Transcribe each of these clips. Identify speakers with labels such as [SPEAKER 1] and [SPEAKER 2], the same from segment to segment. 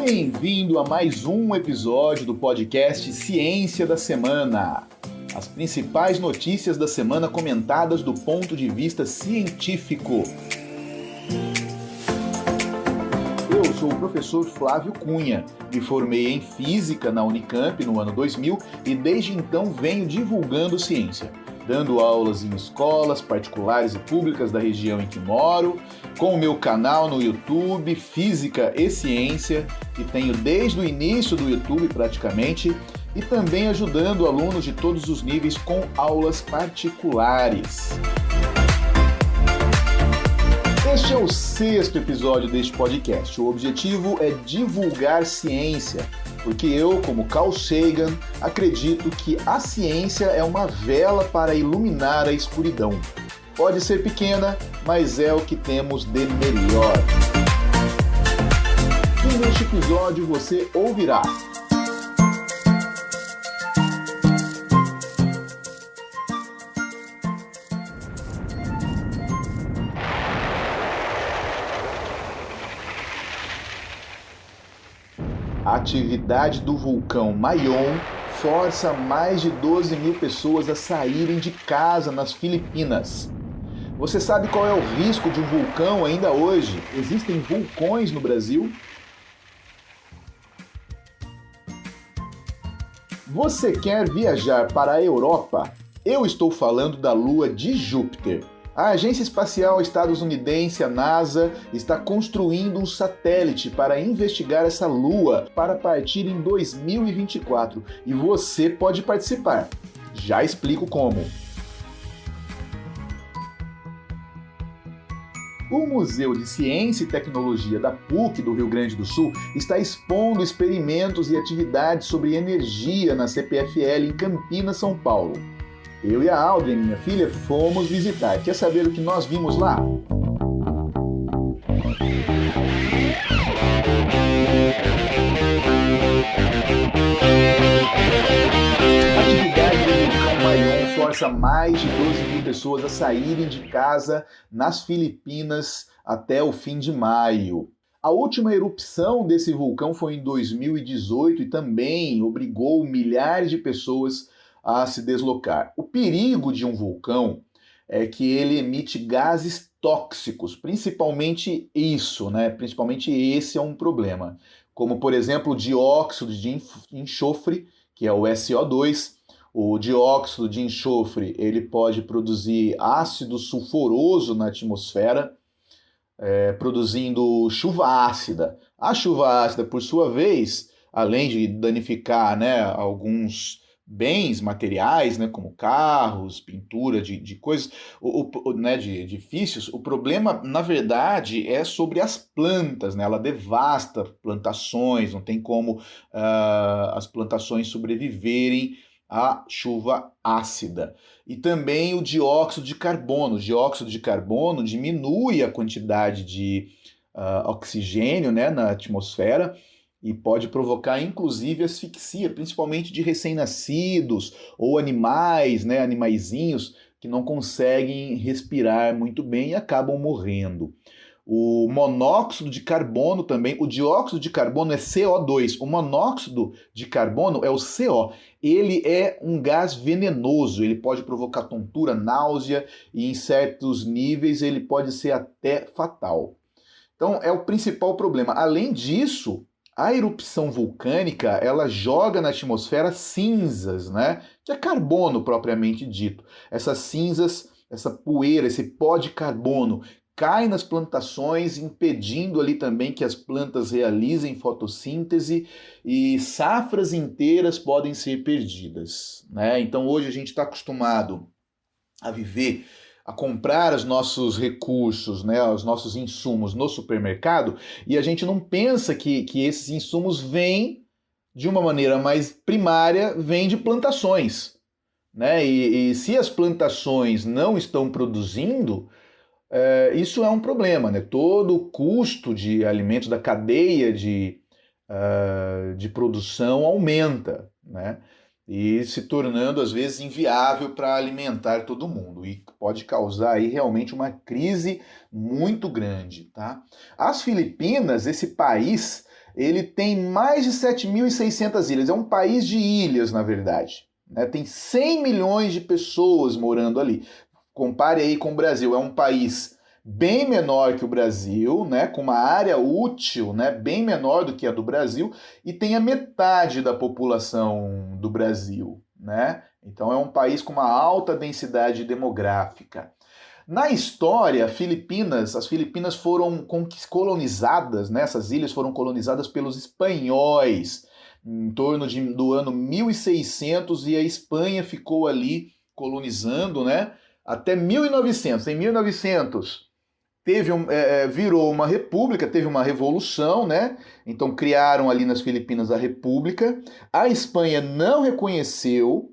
[SPEAKER 1] Bem-vindo a mais um episódio do podcast Ciência da Semana. As principais notícias da semana comentadas do ponto de vista científico. Eu sou o professor Flávio Cunha, me formei em Física na Unicamp no ano 2000 e desde então venho divulgando ciência, dando aulas em escolas particulares e públicas da região em que moro, com o meu canal no YouTube, Física e Ciência, e tenho desde o início do YouTube praticamente, e também ajudando alunos de todos os níveis com aulas particulares. Este é o 6º episódio deste podcast. O objetivo é divulgar ciência, porque eu, como Carl Sagan, acredito que a ciência é uma vela para iluminar a escuridão. Pode ser pequena, mas é o que temos de melhor. E neste episódio você ouvirá: a atividade do vulcão Mayon força mais de 12 mil pessoas a saírem de casa nas Filipinas. Você sabe qual é o risco de um vulcão ainda hoje? Existem vulcões no Brasil? Você quer viajar para a Europa? Eu estou falando da Lua de Júpiter. A Agência Espacial Estadunidense, a NASA, está construindo um satélite para investigar essa lua para partir em 2024 e você pode participar. Já explico como. O Museu de Ciência e Tecnologia da PUC do Rio Grande do Sul está expondo experimentos e atividades sobre energia na CPFL em Campinas, São Paulo. Eu e a Audrey, minha filha, fomos visitar. Quer saber o que nós vimos lá? A atividade do vulcão Mayon força mais de 12 mil pessoas a saírem de casa nas Filipinas até o fim de maio. A última erupção desse vulcão foi em 2018 e também obrigou milhares de pessoas a se deslocar. O perigo de um vulcão é que ele emite gases tóxicos, principalmente isso, né? Principalmente esse é um problema, como por exemplo o dióxido de enxofre, que é o SO2. O dióxido de enxofre ele pode produzir ácido sulfuroso na atmosfera, produzindo chuva ácida. A chuva ácida, por sua vez, além de danificar, né, alguns bens materiais, né, como carros, pintura de coisas, né, de edifícios, o problema, na verdade, é sobre as plantas, né? Ela devasta plantações, não tem como as plantações sobreviverem à chuva ácida. E também o dióxido de carbono. O dióxido de carbono diminui a quantidade de oxigênio, né, na atmosfera, e pode provocar, inclusive, asfixia, principalmente de recém-nascidos ou animais, né, animaizinhos que não conseguem respirar muito bem e acabam morrendo. O monóxido de carbono também, o dióxido de carbono é CO2, o monóxido de carbono é o CO. Ele é um gás venenoso, ele pode provocar tontura, náusea e em certos níveis ele pode ser até fatal. Então é o principal problema. Além disso, a erupção vulcânica, ela joga na atmosfera cinzas, né? Que é carbono propriamente dito. Essas cinzas, essa poeira, esse pó de carbono cai nas plantações, impedindo ali também que as plantas realizem fotossíntese e safras inteiras podem ser perdidas, né? Então hoje a gente está acostumado a viver, a comprar os nossos recursos, né, os nossos insumos no supermercado, e a gente não pensa que esses insumos vêm de uma maneira mais primária, vêm de plantações, né? E se as plantações não estão produzindo, isso é um problema, né? Todo o custo de alimentos da cadeia de produção aumenta, né? E se tornando, às vezes, inviável para alimentar todo mundo. E pode causar aí realmente uma crise muito grande, tá? As Filipinas, esse país, ele tem mais de 7.600 ilhas. É um país de ilhas, na verdade. Né? Tem 100 milhões de pessoas morando ali. Compare aí com o Brasil. É um país bem menor que o Brasil, né? Com uma área útil, né? Bem menor do que a do Brasil, e tem a metade da população do Brasil. Né? Então é um país com uma alta densidade demográfica. Na história, as Filipinas foram colonizadas, né? Essas ilhas foram colonizadas pelos espanhóis em torno do ano 1600, e a Espanha ficou ali colonizando, né? Até 1900. Em 1900 virou uma república, teve uma revolução, né? Então criaram ali nas Filipinas a república. A Espanha não reconheceu.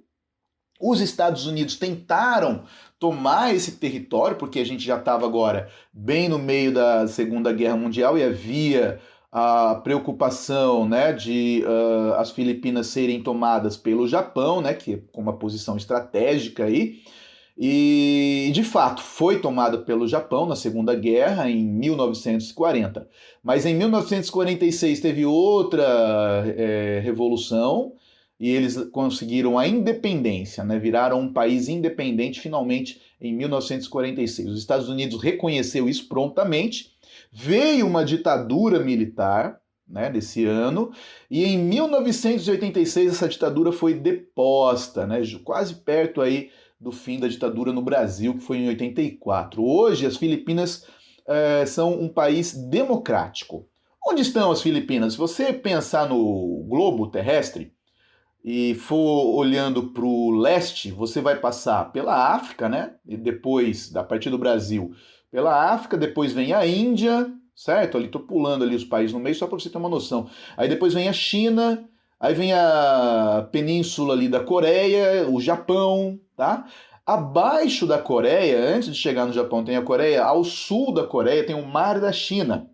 [SPEAKER 1] Os Estados Unidos tentaram tomar esse território, porque a gente já estava agora bem no meio da Segunda Guerra Mundial e havia a preocupação, né, de as Filipinas serem tomadas pelo Japão, né, que com uma posição estratégica aí. E, de fato, foi tomada pelo Japão na Segunda Guerra, em 1940. Mas em 1946 teve outra revolução, e eles conseguiram a independência, né? Viraram um país independente finalmente em 1946. Os Estados Unidos reconheceu isso prontamente, veio uma ditadura militar, né, desse ano, e em 1986 essa ditadura foi deposta, né, quase perto aí do fim da ditadura no Brasil, que foi em 84. Hoje as Filipinas são um país democrático. Onde estão as Filipinas? Se você pensar no globo terrestre, e for olhando para o leste, você vai passar pela África, né? E depois, a partir do Brasil, pela África, depois vem a Índia, certo? Ali estou pulando ali os países no meio só para você ter uma noção. Aí depois vem a China, aí vem a península ali da Coreia, o Japão, tá? Abaixo da Coreia, antes de chegar no Japão, tem a Coreia, ao sul da Coreia tem o Mar da China.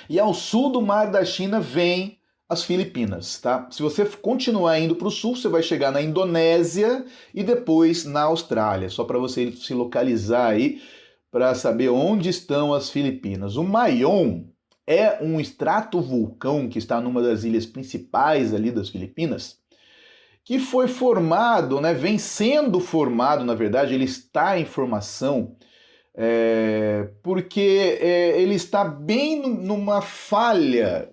[SPEAKER 1] E ao sul do Mar da China vem as Filipinas, tá? Se você continuar indo para o sul, você vai chegar na Indonésia e depois na Austrália, só para você se localizar aí, para saber onde estão as Filipinas. O Mayon é um estratovulcão que está numa das ilhas principais ali das Filipinas, que foi formado, né, vem sendo formado, na verdade, ele está em formação, porque ele está bem numa falha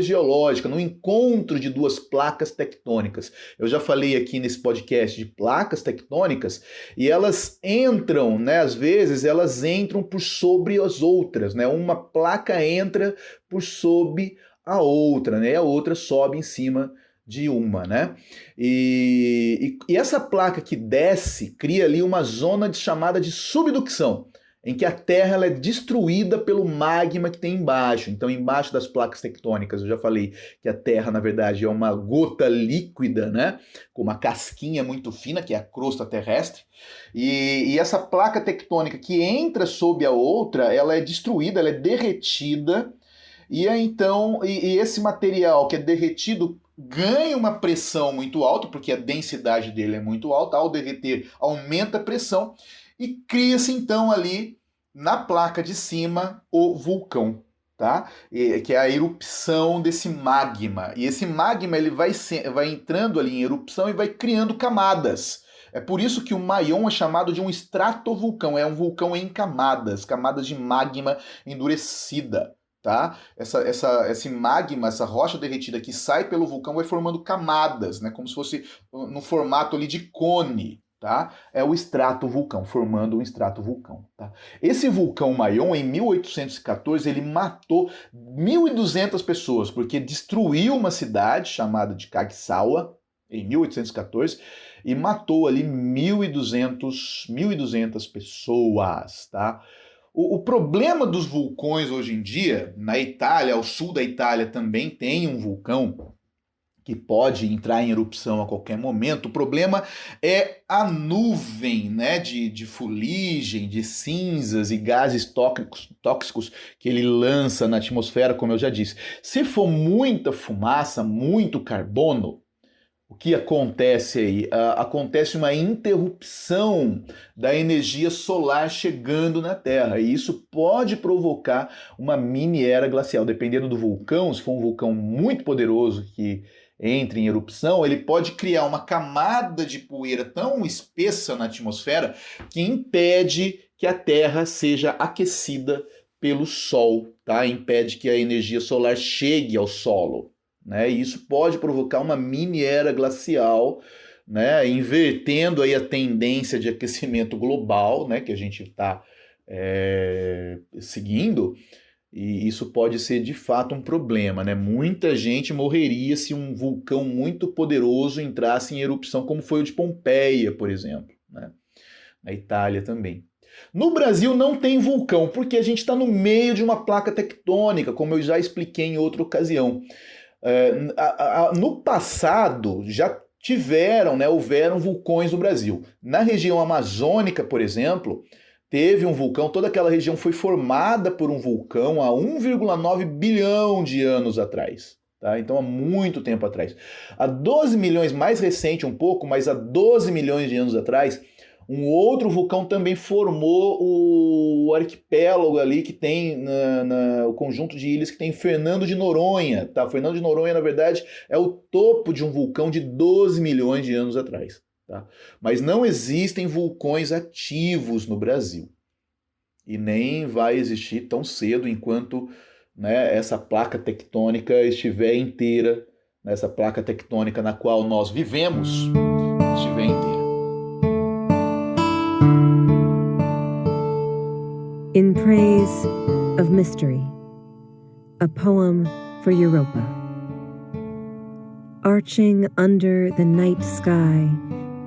[SPEAKER 1] geológica, no encontro de duas placas tectônicas. Eu já falei aqui nesse podcast de placas tectônicas, e elas entram, né, às vezes elas entram por sobre as outras, né? Uma placa entra por sobre a outra, né? E a outra sobe em cima de uma, né? E essa placa que desce cria ali uma zona chamada de subducção, em que a Terra ela é destruída pelo magma que tem embaixo. Então, embaixo das placas tectônicas, eu já falei que a Terra, na verdade, é uma gota líquida, né? Com uma casquinha muito fina, que é a crosta terrestre. E essa placa tectônica que entra sob a outra, ela é destruída, ela é derretida. E então, esse material que é derretido ganha uma pressão muito alta, porque a densidade dele é muito alta, ao derreter aumenta a pressão e cria-se então ali na placa de cima o vulcão, tá? Que é a erupção desse magma. E esse magma ele vai entrando ali em erupção e vai criando camadas. É por isso que o Mayon é chamado de um estratovulcão, é um vulcão em camadas, camadas de magma endurecida. Tá? Esse magma, essa rocha derretida que sai pelo vulcão vai formando camadas, né? Como se fosse no formato ali de cone, tá? É o estratovulcão, formando um estratovulcão, tá? Esse vulcão Mayon, em 1814, ele matou 1.200 pessoas, porque destruiu uma cidade chamada de Kagsawa, em 1814, e matou ali 1.200 pessoas, tá? O problema dos vulcões hoje em dia, na Itália, ao sul da Itália também tem um vulcão que pode entrar em erupção a qualquer momento. O problema é a nuvem, né, de fuligem, de cinzas e gases tóxicos que ele lança na atmosfera, como eu já disse. Se for muita fumaça, muito carbono, O que acontece aí? Acontece uma interrupção da energia solar chegando na Terra, e isso pode provocar uma mini era glacial. Dependendo do vulcão, se for um vulcão muito poderoso que entre em erupção, ele pode criar uma camada de poeira tão espessa na atmosfera que impede que a Terra seja aquecida pelo Sol, tá? Impede que a energia solar chegue ao solo. Né? E isso pode provocar uma mini era glacial, né? Invertendo aí a tendência de aquecimento global, né? Que a gente está seguindo, e isso pode ser de fato um problema. Né? Muita gente morreria se um vulcão muito poderoso entrasse em erupção, como foi o de Pompeia, por exemplo, né? Na Itália também. No Brasil não tem vulcão, porque a gente está no meio de uma placa tectônica, como eu já expliquei em outra ocasião. No passado já houveram vulcões no Brasil. Na região amazônica, por exemplo, teve um vulcão, toda aquela região foi formada por um vulcão há 1,9 bilhão de anos atrás. Tá? Então há muito tempo atrás. Há 12 milhões, mais recente um pouco, mas há 12 milhões de anos atrás, um outro vulcão também formou o arquipélago ali que tem o conjunto de ilhas que tem Fernando de Noronha. Tá? Fernando de Noronha, na verdade, é o topo de um vulcão de 12 milhões de anos atrás. Tá? Mas não existem vulcões ativos no Brasil. E nem vai existir tão cedo enquanto, né, essa placa tectônica estiver inteira, essa placa tectônica na qual nós vivemos estiver inteira.
[SPEAKER 2] In Praise of Mystery, a poem for Europa. Arching under the night sky,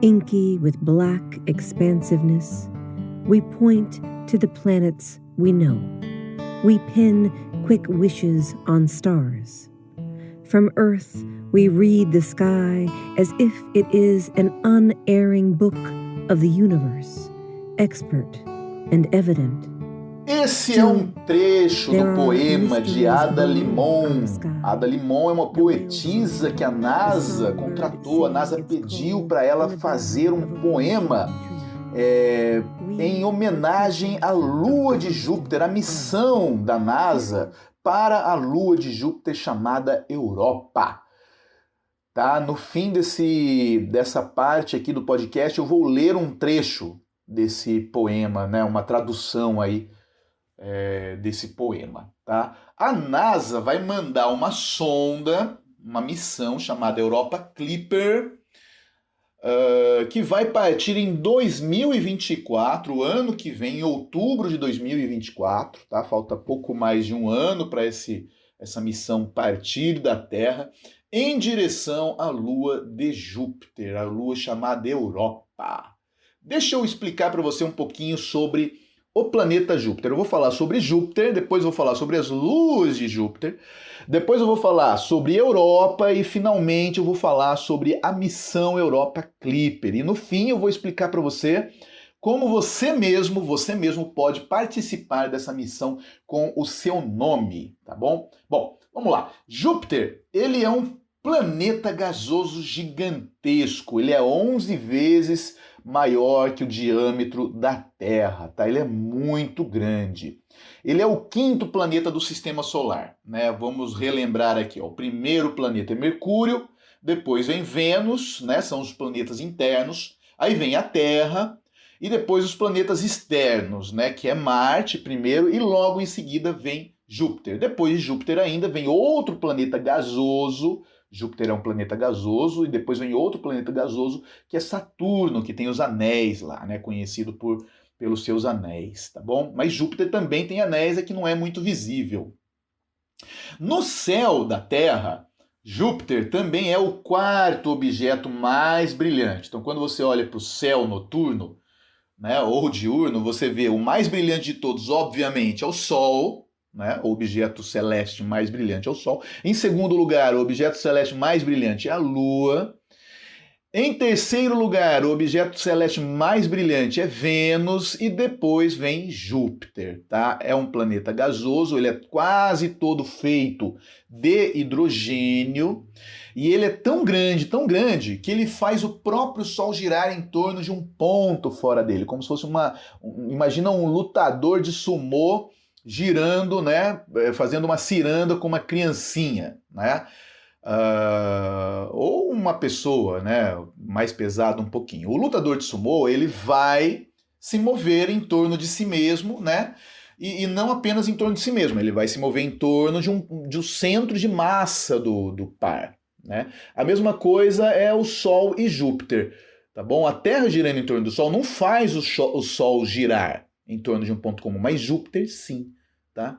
[SPEAKER 2] inky with black expansiveness, we point to the planets we know. We pin quick wishes on stars. From Earth, we read the sky as if it is an unerring book of the universe, expert and evident.
[SPEAKER 1] Esse é um trecho do poema de Ada Limon. Ada Limon é uma poetisa que a NASA contratou, a NASA pediu para ela fazer um poema em homenagem à Lua de Júpiter, a missão da NASA para a Lua de Júpiter chamada Europa. Tá? No fim dessa parte aqui do podcast, eu vou ler um trecho desse poema, né? Uma tradução aí desse poema. Tá? A NASA vai mandar uma sonda, uma missão chamada Europa Clipper, que vai partir em 2024, ano que vem, em outubro de 2024, tá? Falta pouco mais de um ano para essa missão partir da Terra em direção à Lua de Júpiter, a Lua chamada Europa. Deixa eu explicar para você um pouquinho sobre o planeta Júpiter. Eu vou falar sobre Júpiter, depois eu vou falar sobre as luas de Júpiter, depois eu vou falar sobre Europa e finalmente eu vou falar sobre a missão Europa Clipper. E no fim eu vou explicar para você como você mesmo pode participar dessa missão com o seu nome, tá bom? Bom, vamos lá. Júpiter, ele é um planeta gasoso gigantesco. Ele é 11 vezes maior que o diâmetro da Terra, tá? Ele é muito grande. Ele é o 5º planeta do Sistema Solar, né? Vamos relembrar aqui, ó. O primeiro planeta é Mercúrio, depois vem Vênus, né? São os planetas internos, aí vem a Terra e depois os planetas externos, né? Que é Marte primeiro e logo em seguida vem Júpiter. Depois de Júpiter ainda vem outro planeta gasoso. Júpiter é um planeta gasoso e depois vem outro planeta gasoso que é Saturno, que tem os anéis lá, né? Conhecido pelos seus anéis, tá bom? Mas Júpiter também tem anéis, é que não é muito visível. No céu da Terra, Júpiter também é o 4º objeto mais brilhante. Então, quando você olha para o céu noturno, né, ou diurno, você vê o mais brilhante de todos, obviamente, é o Sol. Né? O objeto celeste mais brilhante é o Sol. Em segundo lugar, o objeto celeste mais brilhante é a Lua. Em terceiro lugar, o objeto celeste mais brilhante é Vênus e depois vem Júpiter, tá? É um planeta gasoso, ele é quase todo feito de hidrogênio e ele é tão grande, que ele faz o próprio Sol girar em torno de um ponto fora dele, como se fosse imagina um lutador de sumô girando, né, fazendo uma ciranda com uma criancinha, né? Ou uma pessoa, né, mais pesada um pouquinho. O lutador de sumô, ele vai se mover em torno de si mesmo, né? E não apenas em torno de si mesmo, ele vai se mover em torno de um centro de massa do par, né? A mesma coisa é o Sol e Júpiter, tá bom? A Terra girando em torno do Sol não faz o Sol girar em torno de um ponto comum, mas Júpiter sim. Tá?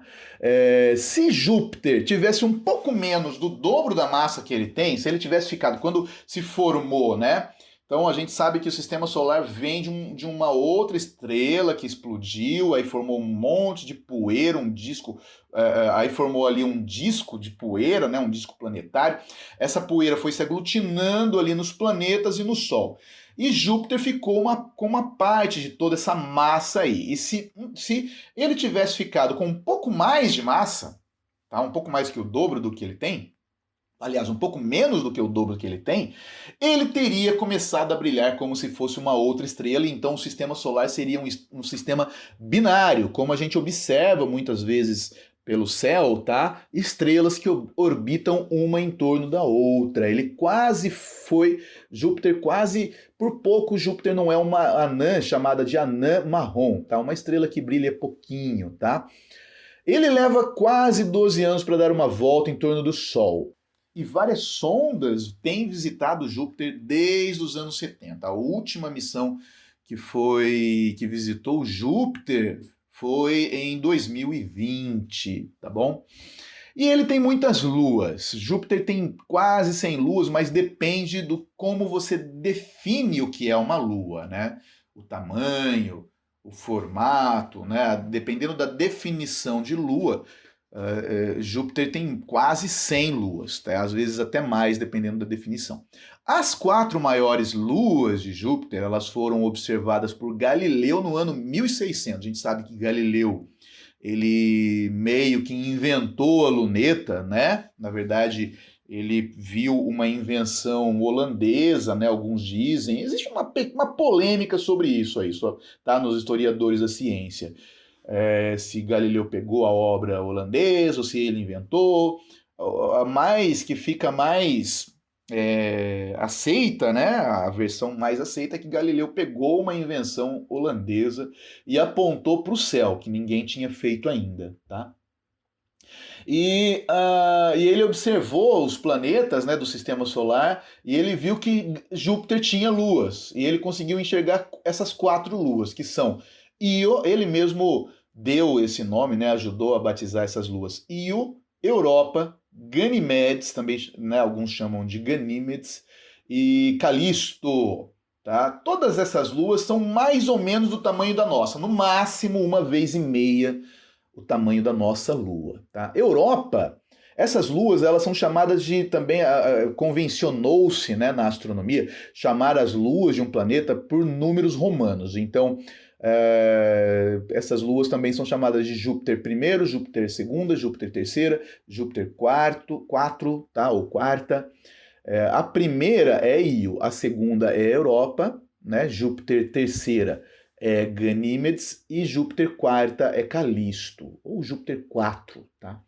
[SPEAKER 1] Se Júpiter tivesse um pouco menos do dobro da massa que ele tem, se ele tivesse ficado, quando se formou, né? Então a gente sabe que o sistema solar vem de uma outra estrela que explodiu, aí formou um monte de poeira, um disco, aí formou ali um disco de poeira, né? Um disco planetário. Essa poeira foi se aglutinando ali nos planetas e no Sol. E Júpiter ficou com uma parte de toda essa massa aí. E se ele tivesse ficado com um pouco mais de massa, tá? Um pouco mais que o dobro do que ele tem, aliás, um pouco menos do que o dobro que ele tem, ele teria começado a brilhar como se fosse uma outra estrela, e então o sistema solar seria um sistema binário, como a gente observa muitas vezes pelo céu, tá? Estrelas que orbitam uma em torno da outra. Ele quase foi, Júpiter quase, por pouco Júpiter não é uma anã chamada de anã marrom, tá? Uma estrela que brilha pouquinho, tá? Ele leva quase 12 anos para dar uma volta em torno do Sol. E várias sondas têm visitado Júpiter desde os anos 70. A última missão que visitou Júpiter foi em 2020, tá bom? E ele tem muitas luas. Júpiter tem quase 100 luas, mas depende do como você define o que é uma lua, né? O tamanho, o formato, né? Dependendo da definição de lua, Júpiter tem quase 100 luas, tá? Às vezes até mais, dependendo da definição. As 4 maiores luas de Júpiter, elas foram observadas por Galileu no ano 1600. A gente sabe que Galileu, ele meio que inventou a luneta, né? Na verdade, ele viu uma invenção holandesa, né? Alguns dizem. Existe uma polêmica sobre isso aí, tá? Nos historiadores da ciência. Se Galileu pegou a obra holandesa ou se ele inventou, mas que fica mais aceita, né? A versão mais aceita é que Galileu pegou uma invenção holandesa e apontou para o céu, que ninguém tinha feito ainda, tá? E ele observou os planetas, né, do sistema solar e ele viu que Júpiter tinha luas e ele conseguiu enxergar essas 4 luas, que são Io, ele mesmo deu esse nome, né, ajudou a batizar essas luas. Io, Europa, Ganimedes, também, né, alguns chamam de Ganímedes, e Calisto. Tá? Todas essas luas são mais ou menos do tamanho da nossa, no máximo 1,5 vezes o tamanho da nossa lua. Tá? Europa, essas luas elas são chamadas de, também convencionou-se, né, na astronomia, chamar as luas de um planeta por números romanos. Então, essas luas também são chamadas de Júpiter I, Júpiter II, Júpiter III, Júpiter IV, tá? Ou quarta. A primeira é Io, a segunda é Europa, né? Júpiter terceira é Ganímedes e Júpiter quarta é Calisto, ou Júpiter IV, tá?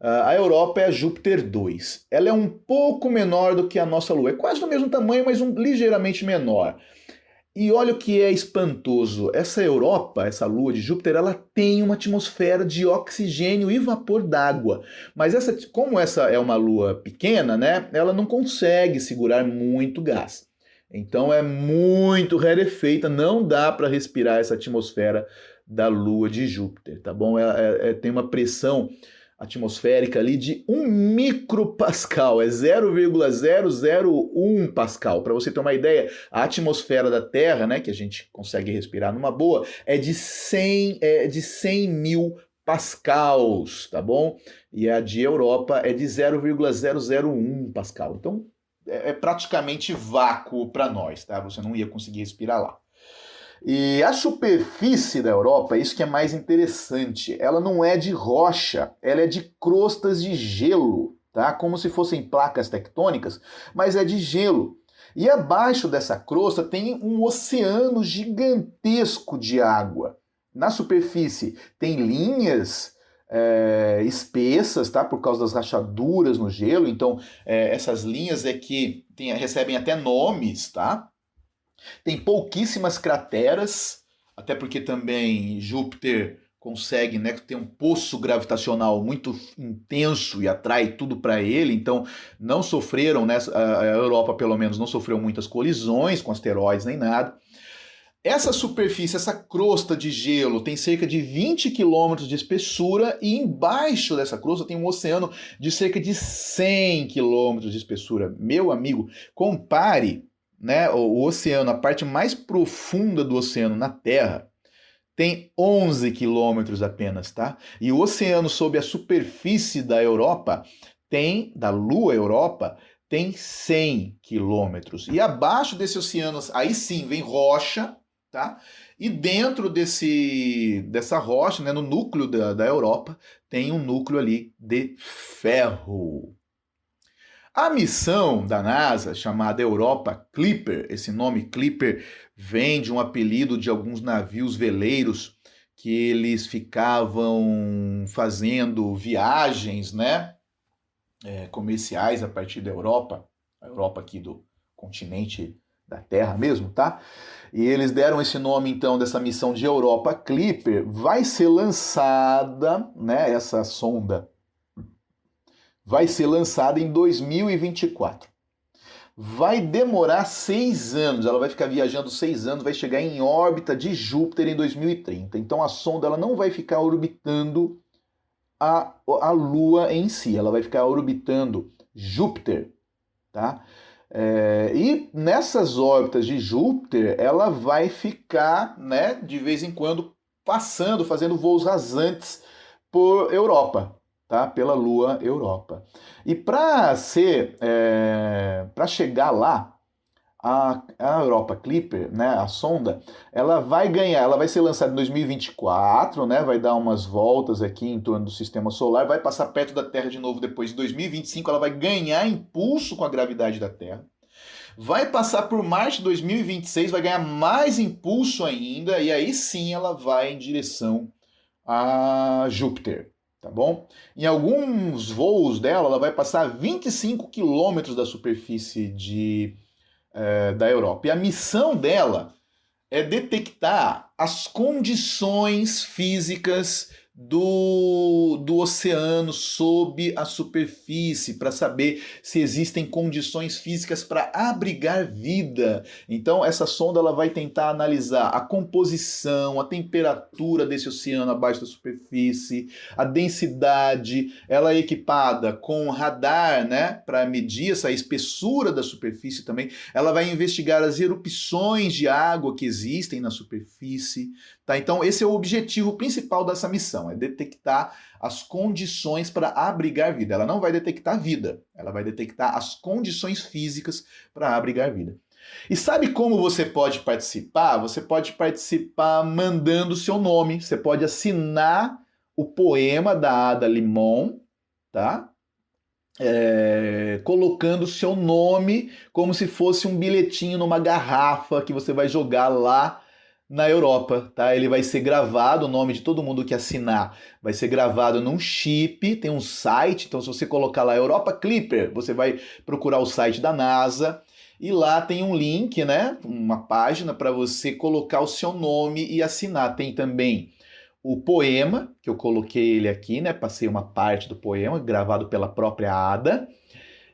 [SPEAKER 1] A Europa é a Júpiter 2. Ela é um pouco menor do que a nossa Lua. É quase do mesmo tamanho, mas ligeiramente menor. E olha o que é espantoso. Essa Europa, essa Lua de Júpiter, ela tem uma atmosfera de oxigênio e vapor d'água. Mas como essa é uma Lua pequena, né, ela não consegue segurar muito gás. Então é muito rarefeita, não dá para respirar essa atmosfera da Lua de Júpiter, tá bom? Tem uma pressão atmosférica ali de 1 micropascal, é 0,001 pascal. Para você ter uma ideia, a atmosfera da Terra, né, que a gente consegue respirar numa boa, é de 100 mil pascals, tá bom? E a de Europa é de 0,001 pascal. Então, é praticamente vácuo para nós, tá? Você não ia conseguir respirar lá. E a superfície da Europa, isso que é mais interessante, ela não é de rocha, ela é de crostas de gelo, tá? Como se fossem placas tectônicas, mas é de gelo. E abaixo dessa crosta tem um oceano gigantesco de água. Na superfície tem linhas espessas, tá? Por causa das rachaduras no gelo. Então, essas linhas recebem até nomes, tá? Tem pouquíssimas crateras, até porque também Júpiter consegue, né, ter um poço gravitacional muito intenso e atrai tudo para ele, então não sofreram, né, a Europa pelo menos não sofreu muitas colisões com asteroides nem nada. Essa superfície, essa crosta de gelo tem cerca de 20 quilômetros de espessura e embaixo dessa crosta tem um oceano de cerca de 100 quilômetros de espessura. Meu amigo, compare, né, o oceano, a parte mais profunda do oceano na Terra, tem 11 quilômetros apenas, tá? E o oceano sob a superfície da Europa, da Lua Europa, tem 100 quilômetros. E abaixo desse oceano, aí sim, vem rocha, tá? E dentro dessa rocha, né, no núcleo da Europa, tem um núcleo ali de ferro. A missão da NASA, chamada Europa Clipper, esse nome Clipper vem de um apelido de alguns navios veleiros que eles ficavam fazendo viagens, né, comerciais a partir da Europa, a Europa aqui do continente da Terra mesmo, tá? E eles deram esse nome, então, dessa missão de Europa Clipper. Vai ser lançada, né, essa sonda vai ser lançada em 2024. Vai demorar 6 anos, ela vai ficar viajando 6 anos, vai chegar em órbita de Júpiter em 2030. Então a sonda ela não vai ficar orbitando a Lua em si, ela vai ficar orbitando Júpiter, tá? E nessas órbitas de Júpiter, ela vai ficar, né, de vez em quando fazendo voos rasantes por Europa, tá? Pela Lua Europa. E para chegar lá, a Europa Clipper, né, a sonda, ela vai ser lançada em 2024, né, vai dar umas voltas aqui em torno do sistema solar, vai passar perto da Terra de novo depois. Em 2025 ela vai ganhar impulso com a gravidade da Terra, vai passar por Marte em 2026, vai ganhar mais impulso ainda, e aí sim ela vai em direção a Júpiter, tá bom? Em alguns voos dela, ela vai passar 25 quilômetros da superfície da Europa. E a missão dela é detectar as condições físicas do oceano sob a superfície, para saber se existem condições físicas para abrigar vida. Então essa sonda ela vai tentar analisar a composição, a temperatura desse oceano abaixo da superfície, a densidade. Ela é equipada com radar, né, para medir essa espessura da superfície também. Ela vai investigar as erupções de água que existem na superfície. Tá? Então esse é o objetivo principal dessa missão, é detectar as condições para abrigar vida. Ela não vai detectar vida, ela vai detectar as condições físicas para abrigar vida. E sabe como você pode participar? Você pode participar mandando seu nome, você pode assinar o poema da Ada Limon, tá? Colocando seu nome como se fosse um bilhetinho numa garrafa que você vai jogar lá na Europa, tá? Ele vai ser gravado, o nome de todo mundo que assinar vai ser gravado num chip, tem um site, então se você colocar lá Europa Clipper, você vai procurar o site da NASA e lá tem um link, né? Uma página para você colocar o seu nome e assinar. Tem também o poema, que eu coloquei ele aqui, né? Passei uma parte do poema, gravado pela própria Ada.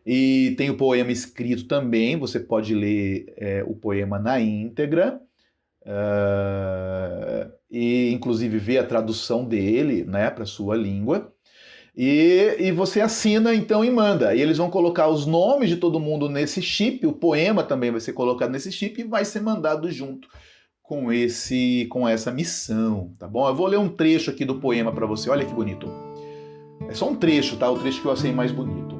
[SPEAKER 1] E tem o poema escrito também, você pode ler o poema na íntegra. E inclusive ver a tradução dele, né, para sua língua, e você assina então e manda, e eles vão colocar os nomes de todo mundo nesse chip, o poema também vai ser colocado nesse chip e vai ser mandado junto com essa missão, tá bom? Eu vou ler um trecho aqui do poema para você, olha que bonito, é só um trecho, tá? O trecho que eu achei mais bonito.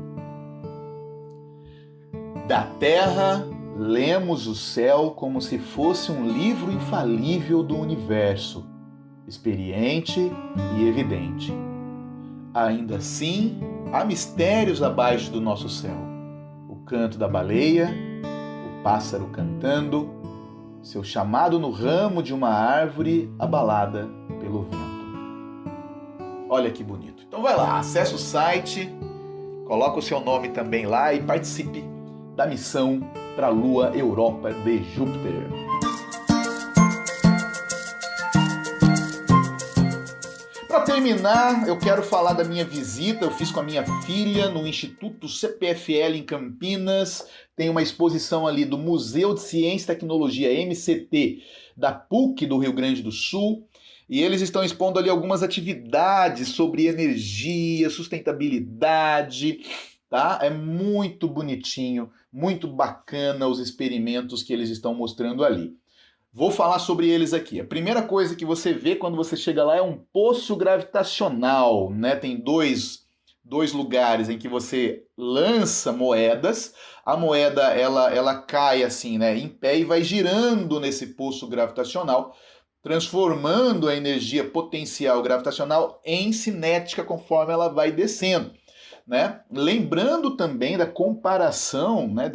[SPEAKER 1] Da terra, lemos o céu como se fosse um livro infalível do universo, experiente e evidente. Ainda assim, há mistérios abaixo do nosso céu. O canto da baleia, o pássaro cantando, seu chamado no ramo de uma árvore abalada pelo vento. Olha que bonito. Então vai lá, acessa o site, coloca o seu nome também lá e participe da missão para a Lua Europa de Júpiter. Para terminar, eu quero falar da minha visita. Eu fiz com a minha filha no Instituto CPFL em Campinas. Tem uma exposição ali do Museu de Ciência e Tecnologia, MCT, da PUC do Rio Grande do Sul. E eles estão expondo ali algumas atividades sobre energia, sustentabilidade, tá? É muito bonitinho, muito bacana os experimentos que eles estão mostrando ali. Vou falar sobre eles aqui. A primeira coisa que você vê quando você chega lá é um poço gravitacional, né? Tem dois lugares em que você lança moedas. A moeda ela cai assim, né, em pé e vai girando nesse poço gravitacional, transformando a energia potencial gravitacional em cinética conforme ela vai descendo, né? Lembrando também da comparação, né,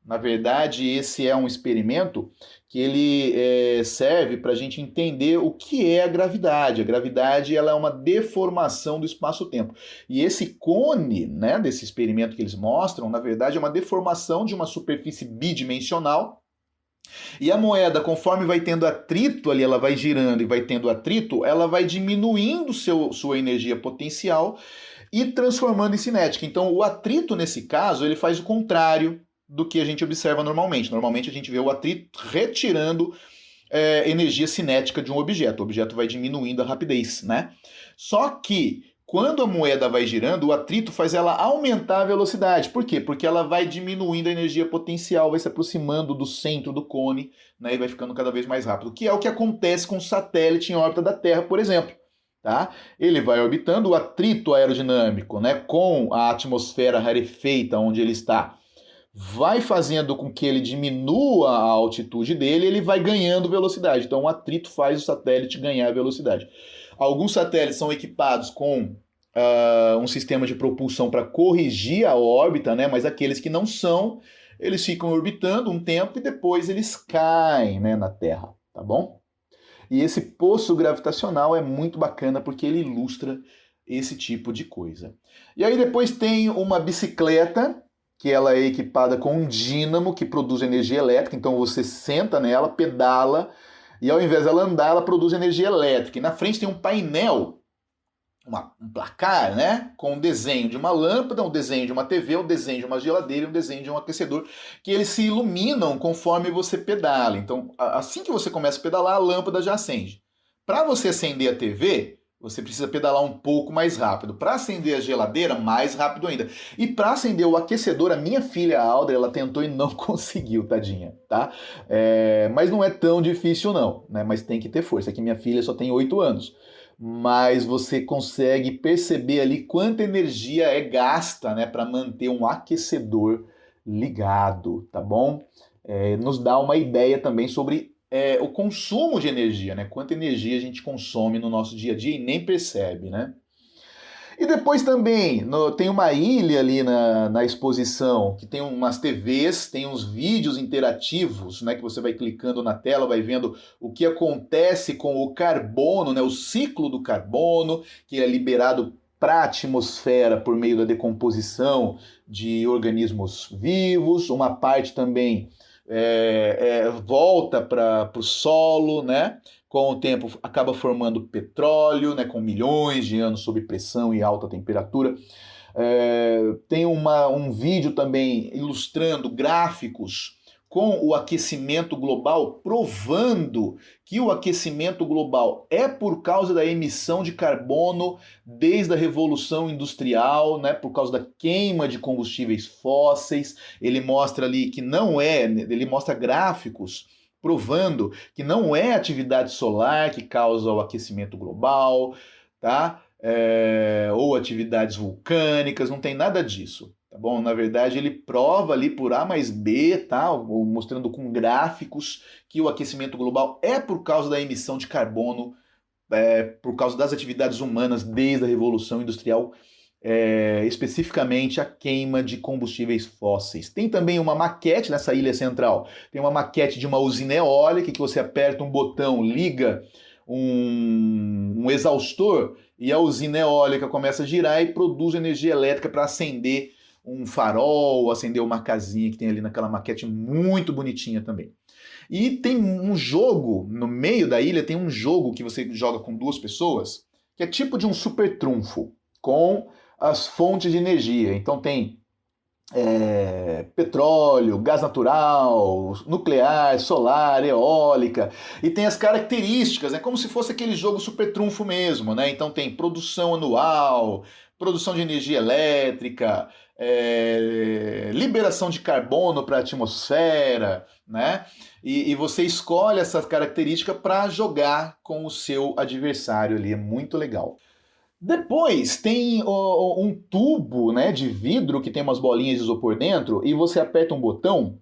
[SPEAKER 1] na verdade, esse é um experimento que ele serve para a gente entender o que é a gravidade. A gravidade ela é uma deformação do espaço-tempo. E esse cone, né, desse experimento que eles mostram, na verdade, é uma deformação de uma superfície bidimensional. E a moeda, conforme vai tendo atrito ali, ela vai girando e vai tendo atrito, ela vai diminuindo sua energia potencial e transformando em cinética. Então, o atrito, nesse caso, ele faz o contrário do que a gente observa normalmente. Normalmente, a gente vê o atrito retirando energia cinética de um objeto. O objeto vai diminuindo a rapidez, né? Só que, quando a moeda vai girando, o atrito faz ela aumentar a velocidade. Por quê? Porque ela vai diminuindo a energia potencial, vai se aproximando do centro do cone, né, e vai ficando cada vez mais rápido. Que é o que acontece com o satélite em órbita da Terra, por exemplo. Tá? Ele vai orbitando, o atrito aerodinâmico, né, com a atmosfera rarefeita onde ele está, vai fazendo com que ele diminua a altitude dele, ele vai ganhando velocidade. Então o atrito faz o satélite ganhar velocidade. Alguns satélites são equipados com um sistema de propulsão para corrigir a órbita, né? Mas aqueles que não são, eles ficam orbitando um tempo e depois eles caem, né, na Terra, tá bom? E esse poço gravitacional é muito bacana porque ele ilustra esse tipo de coisa. E aí depois tem uma bicicleta, que ela é equipada com um dínamo que produz energia elétrica, então você senta nela, pedala, e ao invés dela andar, ela produz energia elétrica. E na frente tem um painel, um placar, né, com um desenho de uma lâmpada, um desenho de uma TV, um desenho de uma geladeira e um desenho de um aquecedor, que eles se iluminam conforme você pedala. Então, assim que você começa a pedalar, a lâmpada já acende. Para você acender a TV, você precisa pedalar um pouco mais rápido. Para acender a geladeira, mais rápido ainda. E para acender o aquecedor, a minha filha, a Audrey, ela tentou e não conseguiu, tadinha, tá? Mas não é tão difícil não, né? Mas tem que ter força. Aqui minha filha só tem 8 anos. Mas você consegue perceber ali quanta energia é gasta, né, para manter um aquecedor ligado, tá bom? Nos dá uma ideia também sobre o consumo de energia, né? Quanta energia a gente consome no nosso dia a dia e nem percebe, né? E depois também tem uma ilha ali na exposição, que tem umas TVs, tem uns vídeos interativos, né, que você vai clicando na tela, vai vendo o que acontece com o carbono, né, o ciclo do carbono, que é liberado para a atmosfera por meio da decomposição de organismos vivos. Uma parte também volta para o solo, né? Com o tempo acaba formando petróleo, né, com milhões de anos sob pressão e alta temperatura. Tem um vídeo também ilustrando gráficos com o aquecimento global, provando que o aquecimento global é por causa da emissão de carbono desde a Revolução Industrial, né, por causa da queima de combustíveis fósseis. Ele mostra ali que ele mostra gráficos provando que não é a atividade solar que causa o aquecimento global, tá? Ou atividades vulcânicas, não tem nada disso, tá bom? Na verdade, ele prova ali por A mais B, tá? Mostrando com gráficos que o aquecimento global é por causa da emissão de carbono, por causa das atividades humanas desde a Revolução Industrial, especificamente a queima de combustíveis fósseis. Tem também uma maquete nessa ilha central, tem uma maquete de uma usina eólica que você aperta um botão, liga um exaustor e a usina eólica começa a girar e produz energia elétrica para acender um farol, acender uma casinha que tem ali naquela maquete muito bonitinha também. E tem um jogo, no meio da ilha tem um jogo que você joga com 2 pessoas, que é tipo de um super trunfo, com as fontes de energia. Então tem petróleo, gás natural, nuclear, solar, eólica, e tem as características, como se fosse aquele jogo super trunfo mesmo, né? Então tem produção anual, produção de energia elétrica, liberação de carbono para a atmosfera, né? E você escolhe essa característica para jogar com o seu adversário ali, é muito legal. Depois tem um tubo, né, de vidro que tem umas bolinhas de isopor dentro e você aperta um botão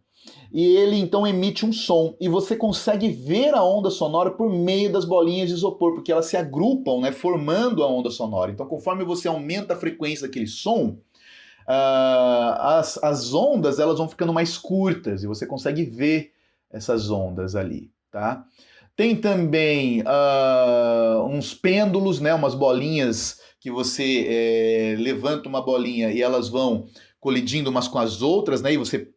[SPEAKER 1] e ele então emite um som e você consegue ver a onda sonora por meio das bolinhas de isopor, porque elas se agrupam, né, formando a onda sonora. Então conforme você aumenta a frequência daquele som, as ondas elas vão ficando mais curtas e você consegue ver essas ondas ali, tá? Tem também uns pêndulos, né, umas bolinhas que você levanta uma bolinha e elas vão colidindo umas com as outras, né, e você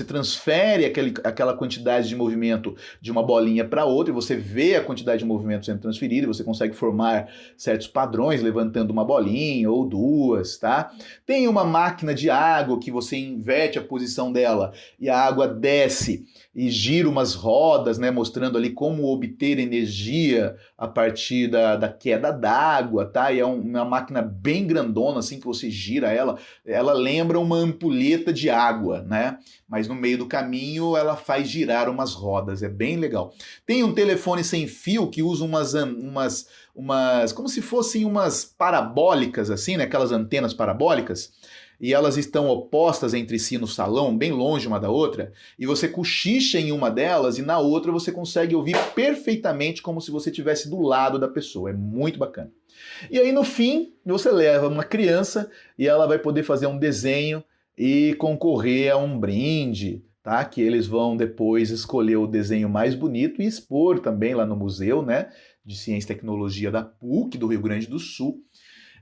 [SPEAKER 1] transfere aquela quantidade de movimento de uma bolinha para outra, e você vê a quantidade de movimento sendo transferida, e você consegue formar certos padrões levantando uma bolinha ou 2, tá? Tem uma máquina de água que você inverte a posição dela e a água desce e gira umas rodas, né, mostrando ali como obter energia a partir da queda d'água, tá? E é uma máquina bem grandona, assim, que você gira ela lembra uma ampulheta de água, né? Mas no meio do caminho ela faz girar umas rodas, é bem legal. Tem um telefone sem fio que usa umas como se fossem umas parabólicas, assim, né? Aquelas antenas parabólicas, e elas estão opostas entre si no salão, bem longe uma da outra, e você cochicha em uma delas e na outra você consegue ouvir perfeitamente como se você estivesse do lado da pessoa. É muito bacana. E aí no fim, você leva uma criança e ela vai poder fazer um desenho e concorrer a um brinde, tá? Que eles vão depois escolher o desenho mais bonito e expor também lá no Museu, né, de Ciência e Tecnologia da PUC, do Rio Grande do Sul.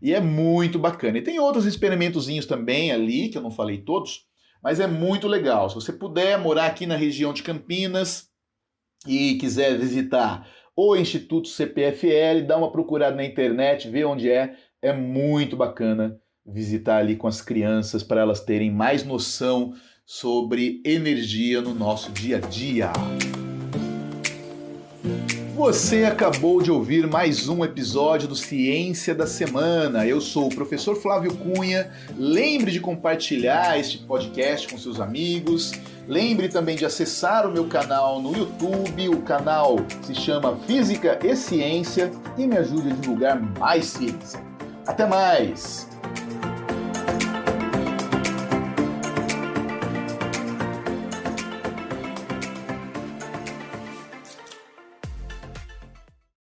[SPEAKER 1] E é muito bacana. E tem outros experimentozinhos também ali, que eu não falei todos, mas é muito legal. Se você puder morar aqui na região de Campinas e quiser visitar o Instituto CPFL, dá uma procurada na internet, vê onde é muito bacana visitar ali com as crianças para elas terem mais noção sobre energia no nosso dia a dia. Você acabou de ouvir mais um episódio do Ciência da Semana. Eu sou o professor Flávio Cunha. Lembre de compartilhar este podcast com seus amigos. Lembre também de acessar o meu canal no YouTube. O canal se chama Física e Ciência e me ajude a divulgar mais ciência. Até mais!